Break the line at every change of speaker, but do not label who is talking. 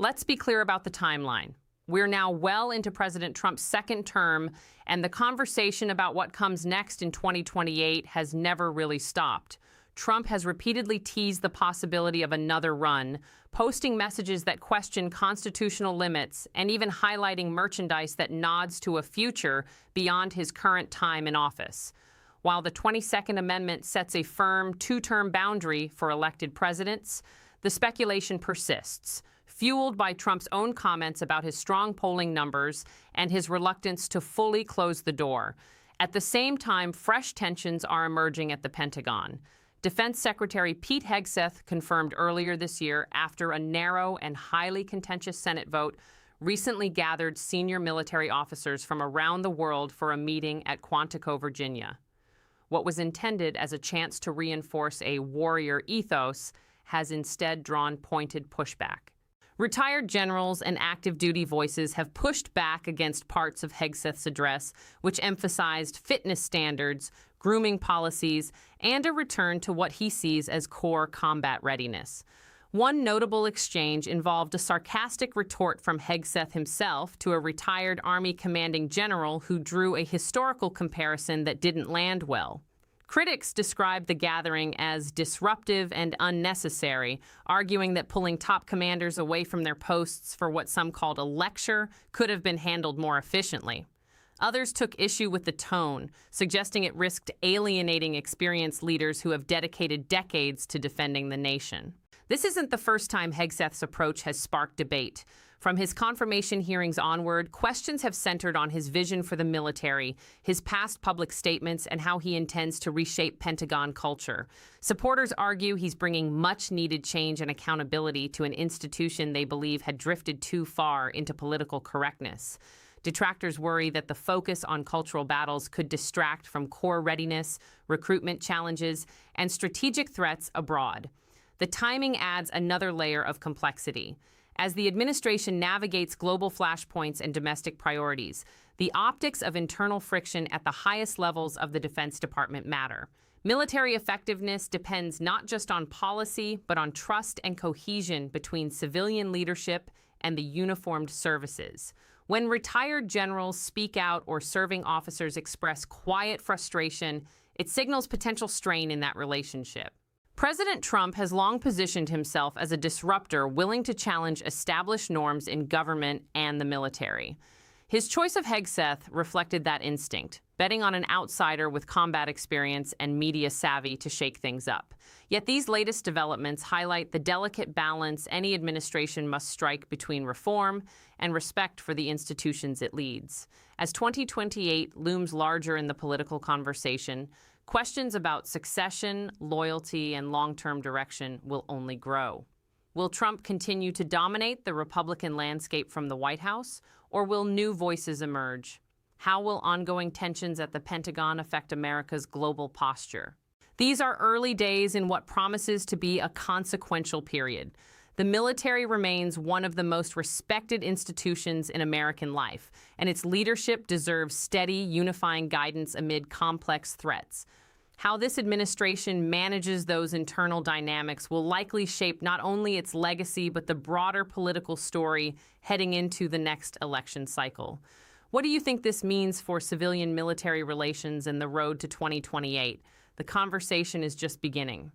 Let's be clear about the timeline. We're now well into President Trump's second term, and the conversation about what comes next in 2028 has never really stopped. Trump has repeatedly teased the possibility of another run, posting messages that question constitutional limits and even highlighting merchandise that nods to a future beyond his current time in office. While the 22nd Amendment sets a firm two-term boundary for elected presidents, the speculation persists, fueled by Trump's own comments about his strong polling numbers and his reluctance to fully close the door. At the same time, fresh tensions are emerging at the Pentagon. Defense Secretary Pete Hegseth confirmed earlier this year, after a narrow and highly contentious Senate vote, recently gathered senior military officers from around the world for a meeting at Quantico, Virginia. What was intended as a chance to reinforce a warrior ethos has instead drawn pointed pushback. Retired generals and active duty voices have pushed back against parts of Hegseth's address, which emphasized fitness standards, grooming policies, and a return to what he sees as core combat readiness. One notable exchange involved a sarcastic retort from Hegseth himself to a retired Army commanding general who drew a historical comparison that didn't land well. Critics described the gathering as disruptive and unnecessary, arguing that pulling top commanders away from their posts for what some called a lecture could have been handled more efficiently. Others took issue with the tone, suggesting it risked alienating experienced leaders who have dedicated decades to defending the nation. This isn't the first time Hegseth's approach has sparked debate. From his confirmation hearings onward, questions have centered on his vision for the military, his past public statements, and how he intends to reshape Pentagon culture. Supporters argue he's bringing much-needed change and accountability to an institution they believe had drifted too far into political correctness. Detractors worry that the focus on cultural battles could distract from core readiness, recruitment challenges, and strategic threats abroad. The timing adds another layer of complexity. As the administration navigates global flashpoints and domestic priorities, the optics of internal friction at the highest levels of the Defense Department matter. Military effectiveness depends not just on policy, but on trust and cohesion between civilian leadership and the uniformed services. When retired generals speak out or serving officers express quiet frustration, it signals potential strain in that relationship. President Trump has long positioned himself as a disruptor willing to challenge established norms in government and the military. His choice of Hegseth reflected that instinct, betting on an outsider with combat experience and media savvy to shake things up. Yet these latest developments highlight the delicate balance any administration must strike between reform and respect for the institutions it leads. As 2028 looms larger in the political conversation, questions about succession, loyalty, and long-term direction will only grow. Will Trump continue to dominate the Republican landscape from the White House, or will new voices emerge? How will ongoing tensions at the Pentagon affect America's global posture? These are early days in what promises to be a consequential period. The military remains one of the most respected institutions in American life, and its leadership deserves steady, unifying guidance amid complex threats. How this administration manages those internal dynamics will likely shape not only its legacy, but the broader political story heading into the next election cycle. What do you think this means for civilian-military relations and the road to 2028? The conversation is just beginning.